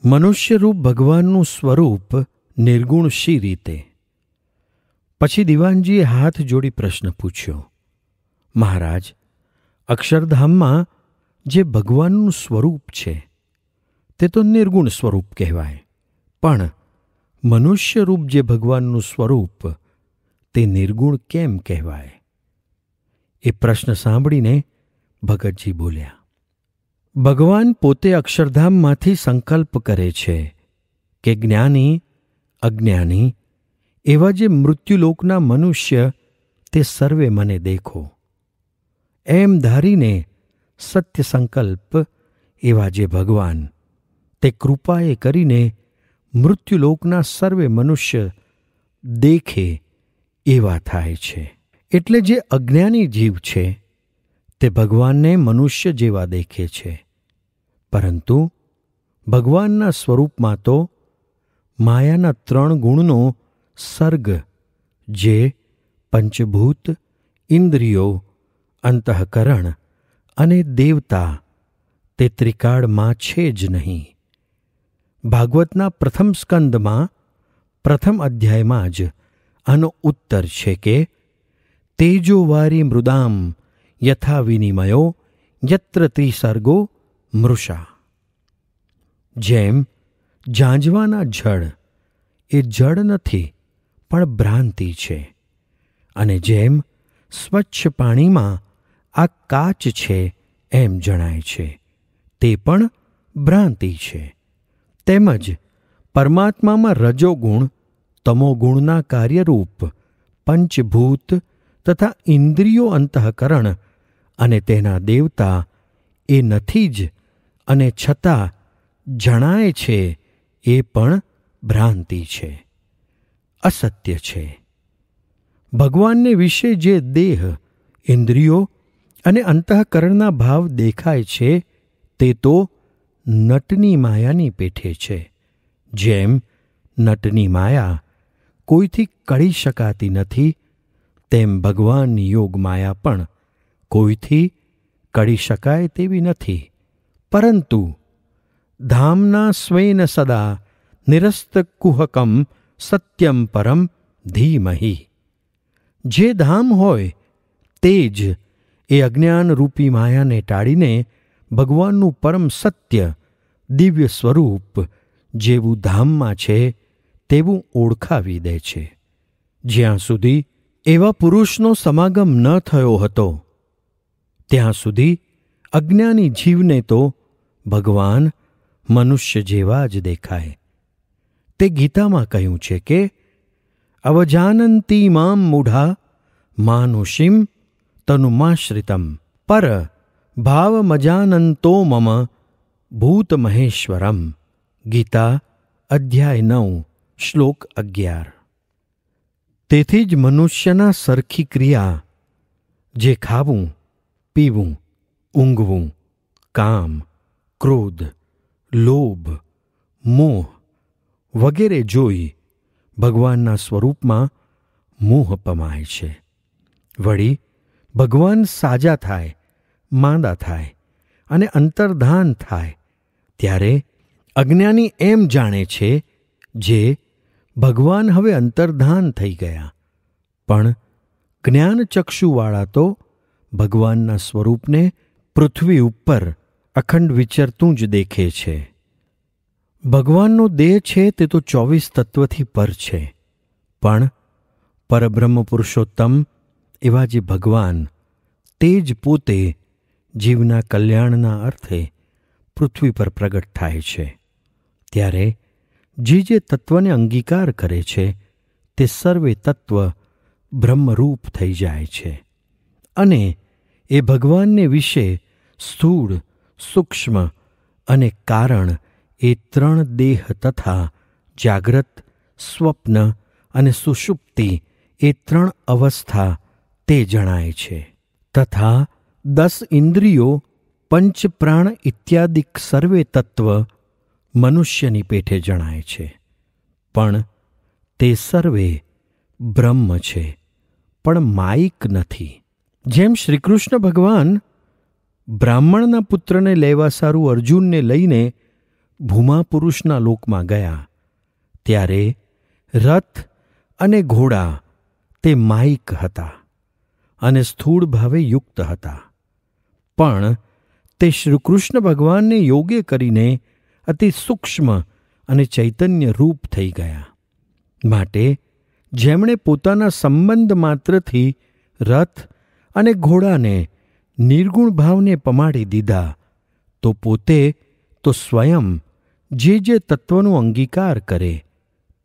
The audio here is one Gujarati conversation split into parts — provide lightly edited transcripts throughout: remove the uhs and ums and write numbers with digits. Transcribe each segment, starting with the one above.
મનુષ્યરૂપ ભગવાનનું સ્વરૂપ નિર્ગુણ શી રીતે? પછી દિવાનજીએ હાથ જોડી પ્રશ્ન પૂછ્યો, મહારાજ, અક્ષરધામમાં જે ભગવાનનું સ્વરૂપ છે તે તો નિર્ગુણ સ્વરૂપ કહેવાય, પણ મનુષ્યરૂપ જે ભગવાનનું સ્વરૂપ તે નિર્ગુણ કેમ કહેવાય? એ પ્રશ્ન સાંભળીને ભગતજી બોલ્યા, ભગવાન પોતે અક્ષરધામમાંથી સંકલ્પ કરે છે કે જ્ઞાની અજ્ઞાની એવા જે મૃત્યુલોકના મનુષ્ય તે સર્વે મને દેખો. એમ ધારીને સત્ય સંકલ્પ એવા જે ભગવાન તે કૃપાએ કરીને મૃત્યુલોકના સર્વે મનુષ્ય દેખે એવા થાય છે. એટલે જે અજ્ઞાની જીવ છે તે ભગવાનને મનુષ્ય જેવા દેખે છે, પરંતુ ભગવાનના સ્વરૂપમાં તો માયાના 3 ગુણનો સર્ગ જે પંચભૂત, ઇન્દ્રિયો, અંતઃકરણ અને દેવતા તે ત્રિકાળમાં છે જ નહીં. ભાગવતના પ્રથમ સ્કંદમાં પ્રથમ અધ્યાયમાં જ આનો ઉત્તર છે કે તેજોવારી મૃદામ યથા વિનિમયો યત્ર ત્રિસર્ગો મૃષા. જેમ ઝાંઝવાના જળ એ જળ નથી પણ ભ્રાંતિ છે, અને જેમ સ્વચ્છ પાણીમાં આ કાચ છે એમ જણાય છે તે પણ ભ્રાંતિ છે, તેમજ પરમાત્મામાં રજોગુણ તમોગુણના કાર્યરૂપ પંચભૂત તથા ઇન્દ્રિયો, અંતઃકરણ અને તેના દેવતા એ નથી જ, અને છતાં જણાય છે એ પણ ભ્રાંતિ છે, અસત્ય છે. ભગવાનને વિશે જે દેહ, ઇન્દ્રિયો અને અંતઃકરણના ભાવ દેખાય છે તે તો નટની માયાની પેઠે છે. જેમ નટની માયા કોઈથી કળી શકાતી નથી, તેમ ભગવાનની યોગ માયા પણ કોઈથી કળી શકાય તેવી નથી. પરંતુ ધામના સ્વેન સદા નિરસ્તકુહકમ સત્યમ પરમ ધીમહિ. જે ધામ હોય તે જ એ અજ્ઞાનરૂપી માયાને ટાળીને ભગવાનનું પરમ સત્ય દિવ્ય સ્વરૂપ જેવું ધામમાં છે તેવું ઓળખાવી દે છે. જ્યાં સુધી એવા પુરુષનો સમાગમ ન થયો હતો ત્યાં સુધી અજ્ઞાની જીવને તો ભગવાન મનુષ્ય જેવા જ દેખાય. તે ગીતામાં કહ્યું છે કે અવજાનંતી મામ મૂઢા માનુષીમ તનુમાશ્રિતમ પર ભાવમજાનંતો મમ ભૂતમહેશ્વરમ. ગીતા અધ્યાય 9 શ્લોક 11. તેથી જ મનુષ્યના સરખી ક્રિયા જે ખાવું, પીવું, ઊંઘવું, કામ, ક્રોધ, લોભ, મોહ વગેરે જોઈ ભગવાનના સ્વરૂપમાં મોહ પમાય છે. વળી ભગવાન સાજા થાય, માંદા થાય અને અંતર્ધાન થાય ત્યારે અજ્ઞાની એમ જાણે છે જે ભગવાન હવે અંતર્ધાન થઈ ગયા, પણ જ્ઞાનચક્ષુવાળા તો ભગવાનના સ્વરૂપને પૃથ્વી ઉપર અખંડ વિચરતું જ દેખે છે. ભગવાનનો દેહ છે તે તો 24 તત્વથી પર છે, પણ પરબ્રહ્મ પુરુષોત્તમ એવા જે ભગવાન તે જ પોતે જીવના કલ્યાણના અર્થે પૃથ્વી પર પ્રગટ થાય છે. ત્યારે જે તત્વને અંગીકાર કરે છે તે સર્વે તત્વ બ્રહ્મરૂપ થઈ જાય છે, અને એ ભગવાનને વિશે સ્થૂળ, સૂક્ષ્મ અને કારણ એ 3 દેહ તથા જાગ્રત, સ્વપ્ન અને સુષુપ્તિ એ 3 અવસ્થા તે જણાય છે. તથા 10 ઇન્દ્રિયો, પંચપ્રાણ ઇત્યાદિક સર્વે તત્વ મનુષ્યની પેઠે જણાય છે, પણ તે સર્વે બ્રહ્મ છે, પણ માયિક નથી. જેમ શ્રીકૃષ્ણ ભગવાન બ્રાહ્મણના પુત્રને લેવા સારું અર્જુનને લઈને ભૂમા પુરુષના લોકમાં ગયા ત્યારે રથ અને ઘોડા તે માયિક હતા અને સ્થૂળ ભાવે યુક્ત હતા, પણ તે શ્રીકૃષ્ણ ભગવાનને યોગ્ય કરીને અતિ સૂક્ષ્મ અને ચૈતન્ય રૂપ થઈ ગયા. માટે જેમણે પોતાના સંબંધ માત્રથી રથ અને ઘોડાને નિર્ગુણ ભાવને પમાડી દીધા, તો પોતે તો સ્વયં જે તત્વનો અંગીકાર કરે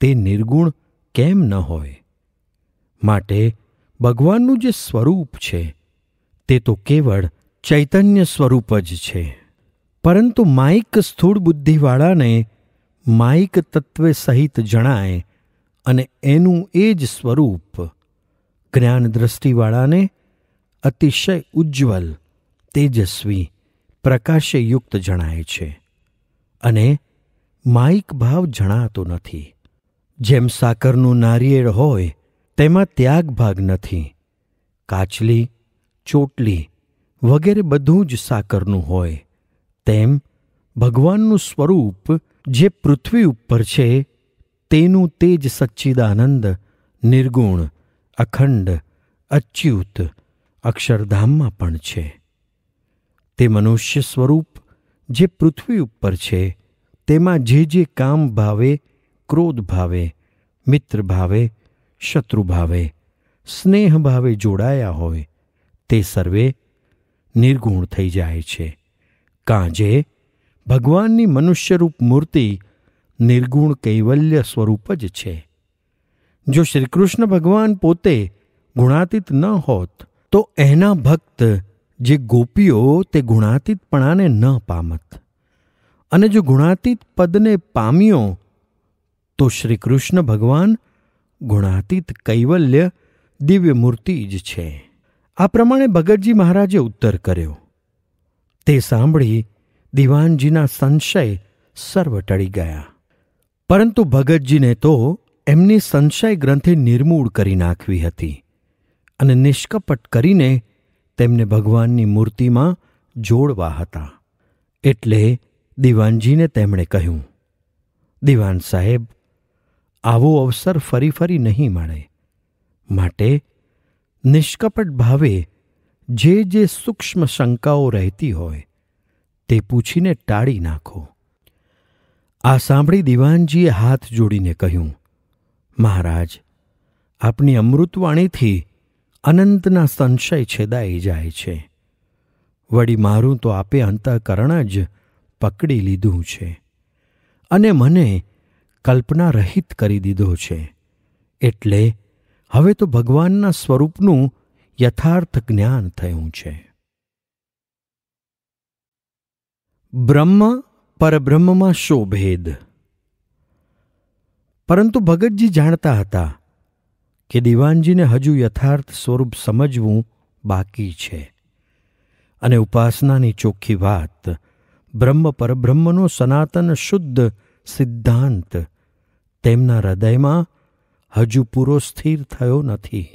તે નિર્ગુણ કેમ ન હોય? માટે ભગવાનનું જે સ્વરૂપ છે તે તો કેવળ ચૈતન્ય સ્વરૂપ જ છે. પરંતુ માયિક સ્થૂળ બુદ્ધિવાળાને માયિક તત્વે સહિત જણાય અને એનું એ જ સ્વરૂપ જ્ઞાન દ્રષ્ટિવાળાને અતિશય ઉજ્જવલ, તેજસ્વી, પ્રકાશયુક્ત જણાય છે અને માયિક ભાવ જણાતો નથી. જેમ સાકરનું નારિયેળ હોય તેમાં ત્યાગ ભાગ નથી, કાચલી, ચોટલી વગેરે બધું જ સાકરનું હોય, તેમ ભગવાનનું સ્વરૂપ જે પૃથ્વી ઉપર છે તેનું તેજ સચ્ચિદાનંદ, નિર્ગુણ, અખંડ, અચ્યુત અક્ષરધામમાં પણ છે. તે મનુષ્ય સ્વરૂપ જે પૃથ્વી ઉપર છે તેમાં જે કામ ભાવે, ક્રોધ ભાવે, મિત્ર ભાવે, શત્રુ ભાવે, સ્નેહ ભાવે જોડાયા હોય તે સર્વે નિર્ગુણ થઈ જાય છે, કાંજે ભગવાનની મનુષ્યરૂપ મૂર્તિ નિર્ગુણ કૈવલ્ય સ્વરૂપ જ છે. જો શ્રીકૃષ્ણ ભગવાન પોતે ગુણાતીત ન હોત તો એના ભક્ત જે ગોપીઓ તે ગુણાતીતપણાને ન પામત, અને જો ગુણાતીત પદને પામ્યો તો શ્રીકૃષ્ણ ભગવાન ગુણાતીત કૈવલ્ય દિવ્ય મૂર્તિ જ છે. આ પ્રમાણે ભગતજી મહારાજે ઉત્તર કર્યો. તે સાંભળી દિવાનજીના સંશય સર્વ ટળી ગયા. પરંતુ ભગતજીને તો એમની સંશય ગ્રંથિ નિર્મૂળ કરી નાખવી હતી અને નિષ્કપટ કરીને તેમને ભગવાનની મૂર્તિમાં જોડવા હતા. એટલે દિવાનજીને તેમણે કહ્યું, દિવાન સાહેબ, આવો અવસર ફરી ફરી નહીં મળે, માટે નિષ્કપટ ભાવે જે સૂક્ષ્મ શંકાઓ રહેતી હોય તે પૂછીને ટાળી નાખો. આ સાંભળી દિવાનજીએ હાથ જોડીને કહ્યું, મહારાજ, આપની અમૃતવાણીથી અનંતના સંશય છેદાઈ જાય છે. વળી મારું તો આપે અંતઃકરણ જ પકડી લીધું છે અને મને કલ્પના રહિત કરી દીધો છે. એટલે હવે તો ભગવાનના સ્વરૂપનું યથાર્થ જ્ઞાન થયું છે. બ્રહ્મ પરબ્રહ્મમાં શો ભેદ? પરંતુ ભગતજી જાણતા હતા કે દિવાનજીને હજુ યથાર્થ સ્વરૂપ સમજવું બાકી છે અને ઉપાસનાની ચોખ્ખી વાત, બ્રહ્મ પરબ્રહ્મનો સનાતન શુદ્ધ સિદ્ધાંત તેમના હૃદયમાં હજુ પૂરો સ્થિર થયો નથી.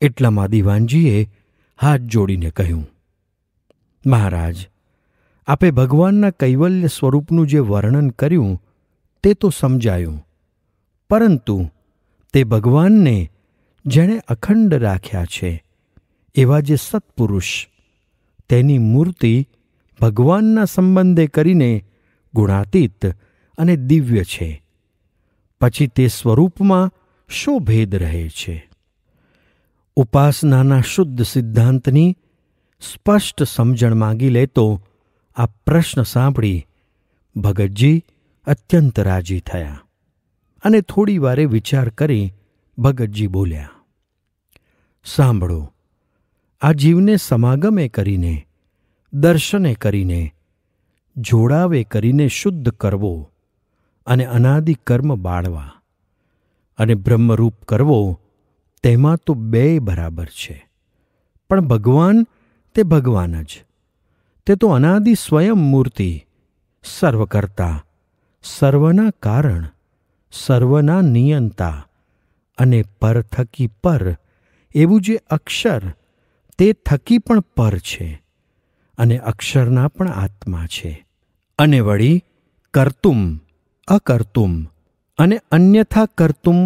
એટલામાં દિવાનજીએ હાથ જોડીને કહ્યું, મહારાજ, આપે ભગવાનના કૈવલ્ય સ્વરૂપનું જે વર્ણન કર્યું તે તો સમજાયું, પરંતુ તે ભગવાનને જેણે અખંડ રાખ્યા છે એવા જે સત્પુરુષ તેની મૂર્તિ ભગવાનના સંબંધે કરીને ગુણાતીત અને દિવ્ય છે, પછી તે સ્વરૂપમાં શો ભેદ રહે છે? ઉપાસનાના શુદ્ધ સિદ્ધાંતની સ્પષ્ટ સમજણ માંગી લેતો આ પ્રશ્ન સાંભળી ભગતજી અત્યંત રાજી થયા અને થોડી વારે વિચાર કરી ભગતજી બોલ્યા, સાંભળો, આ જીવને સમાગમે કરીને, દર્શને કરીને, જોડાવે કરીને શુદ્ધ કરવો અને અનાદિ કર્મ બાળવા અને બ્રહ્મરૂપ કરવો, તેમાં તો બેય બરાબર છે. પણ ભગવાન તે ભગવાન જ, તે તો અનાદિ સ્વયં મૂર્તિ, સર્વકર્તા, સર્વના કારણ, સર્વના નિયંતા અને પર થકી પર એવું જે અક્ષર તે થકી પણ પર છે અને અક્ષરના પણ આત્મા છે. અને વળી કર્તુમ, અકર્તુમ અને અન્યથા કર્તુમ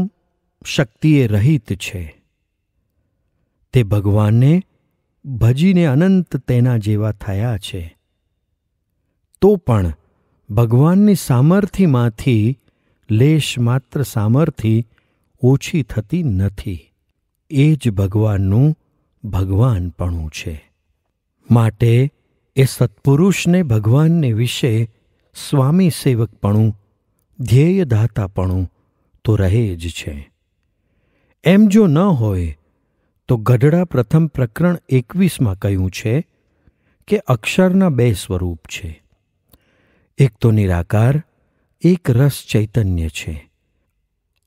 શક્તિએ રહિત છે. તે ભગવાનને ભજીને અનંત તેના જેવા થયા છે. તો પણ ભગવાનની સામર્થ્યમાંથી લેશ માત્ર સામર્થ્ય ઓછી થતી નથી. એ જ ભગવાનનું ભગવાનપણું છે. માટે એ સત્પુરુષને ભગવાનને વિશે સ્વામી સેવકપણું, ધ્યેયદાતાપણું તો રહે જ છે. એમ જો ન હોય તો ગઢડા પ્રથમ પ્રકરણ 21 કહ્યું છે કે અક્ષરના 2 સ્વરૂપ છે. એક તો નિરાકાર, એક રસ ચૈતન્ય છે.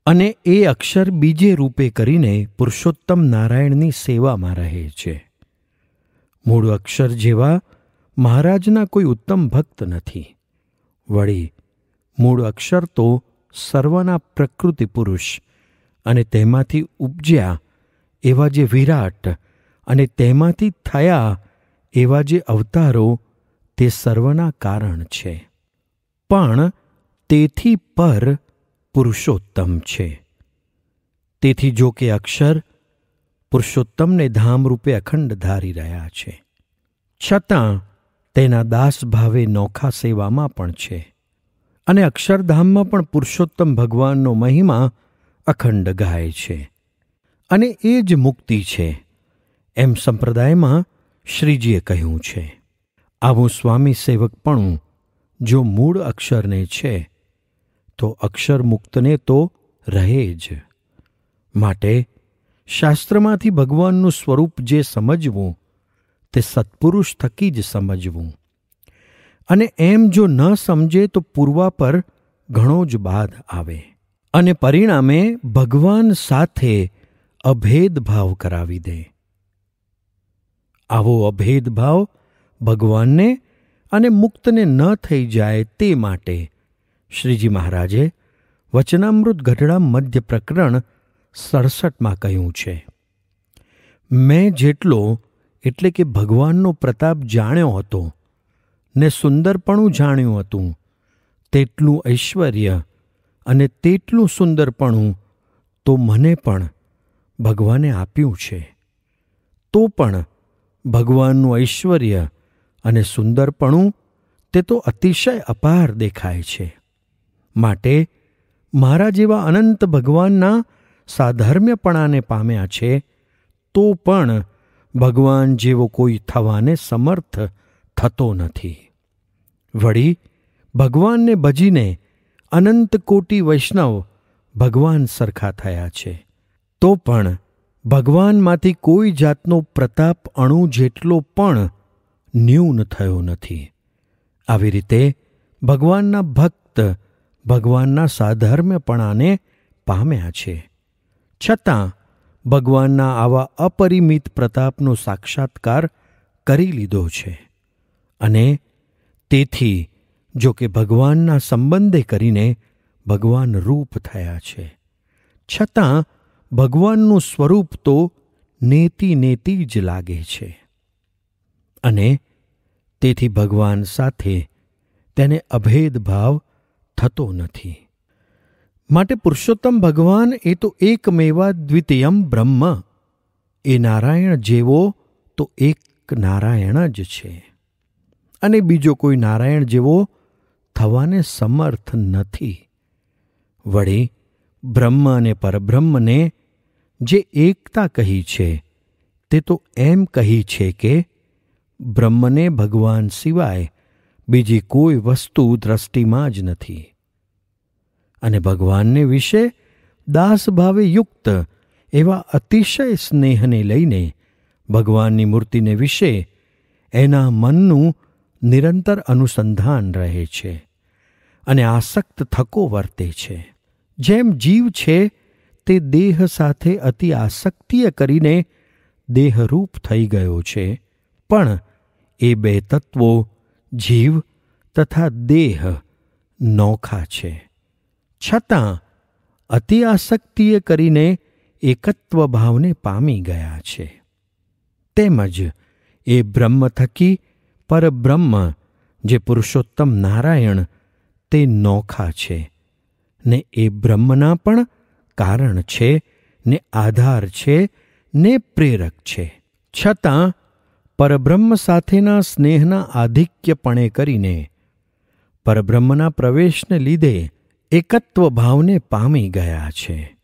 અને એ અક્ષર બીજે રૂપે કરીને પુરુષોત્તમ નારાયણની સેવામાં રહે છે. મૂળ અક્ષર જેવા મહારાજના કોઈ ઉત્તમ ભક્ત નથી. વળી મૂળ અક્ષર તો સર્વના પ્રકૃતિ પુરુષ અને તેમાંથી ઉપજ્યા એવા જે વિરાટ અને તેમાંથી થયા એવા જે અવતારો તે સર્વના કારણ છે. પણ તેથી પર પુરુષોત્તમ છે. તેથી જો કે અક્ષર પુરુષોત્તમને ધામરૂપે અખંડ ધારી રહ્યા છે, છતાં તેના દાસ ભાવે નોખા સેવામાં પણ છે. અને અક્ષરધામમાં પણ પુરુષોત્તમ ભગવાનનો મહિમા અખંડ ગાય છે. અને એ જ મુક્તિ છે એમ સંપ્રદાયમાં શ્રીજીએ કહ્યું છે. આવું સ્વામી સેવકપણું જો મૂળ અક્ષરને છે તો અક્ષર મુક્તને તો રહે જ. માટે શાસ્ત્રમાંથી ભગવાનનું સ્વરૂપ જે સમજવું તે સત્પુરુષ થકી જ સમજવું. અને એમ જો ન સમજે તો પૂર્વા પર ઘણો જ બાદ આવે અને પરિણામે ભગવાન સાથે અભેદભાવ કરાવી દે. આવો અભેદભાવ ભગવાનને અને મુક્તને ન થઈ જાય તે માટે શ્રીજી મહારાજે વચનામૃત ગઢડા મધ્ય પ્રકરણ 67 કહ્યું છે, મેં જેટલો એટલે કે ભગવાનનો પ્રતાપ જાણ્યો હતો ને સુંદરપણું જાણ્યું હતું, તેટલું ઐશ્વર્ય અને તેટલું સુંદરપણું તો મને પણ ભગવાને આપ્યું છે. તો પણ ભગવાનનું ઐશ્વર્ય અને સુંદરપણું તે તો અતિશય અપાર દેખાય છે. માટે મારા જેવા અનંત ભગવાનના સાધર્મ્યપણાને પામ્યા છે તો પણ ભગવાન જેવો કોઈ થવાને સમર્થ થતો નથી. વળી ભગવાનને ભજીને અનંત કોટી વૈષ્ણવ ભગવાન સરખા થયા છે. તો પણ ભગવાનમાંથી કોઈ જાતનો પ્રતાપ અણુ જેટલો પણ ન્યૂન થયો નથી. આવી રીતે ભગવાનના ભક્ત ભગવાનના સાધર્મ્યપણાને પામ્યા છે, છતાં ભગવાનના આવા અપરિમિત પ્રતાપનો સાક્ષાત્કાર કરી લીધો છે. અને તેથી જો કે ભગવાનના સંબંધે કરીને ભગવાન રૂપ થયા છે, છતાં ભગવાનનું સ્વરૂપ તો નેતિ નેતિ જ લાગે છે. અને તેથી ભગવાન સાથે તેને અભેદભાવ થતો નથી. માટે પુરુષોત્તમ ભગવાન એ તો એકમેવા દ્વિતીયમ બ્રહ્મ, એ નારાયણ જેવો તો એક નારાયણ જ છે અને બીજો કોઈ નારાયણ જેવો થવાને સમર્થ નથી. વળી બ્રહ્મ અને પરબ્રહ્મને જે એકતા કહી છે તે તો એમ કહી છે કે બ્રહ્મને ભગવાન સિવાય બીજી કોઈ વસ્તુ દ્રષ્ટિમાં જ નથી. અને ભગવાનને વિશે દાસભાવે યુક્ત એવા અતિશય સ્નેહને લઈને ભગવાનની મૂર્તિને વિશે એના મનનું નિરંતર અનુસંધાન રહે છે અને આસક્ત થકો વર્તે છે. જેમ જીવ છે તે દેહ સાથે અતિ આસક્તિય કરીને દેહરૂપ થઈ ગયો છે, પણ એ 2 તત્વો જીવ તથા દેહ નોખા છે, છતાં અતિ આસક્તિએ કરીને એકત્વ ભાવને પામી ગયા છે. તેમજ એ બ્રહ્મ થકી પરબ્રહ્મ જે પુરુષોત્તમ નારાયણ તે નોખા છે ને એ બ્રહ્મના પણ કારણ છે ને આધાર છે ને પ્રેરક છે. છતાં પરબ્રહ્મ સાથેના સ્નેહના આધિક્યપણે કરીને પરબ્રહ્મના પ્રવેશને લીધે એકત્વ ભાવને પામી ગયા છે.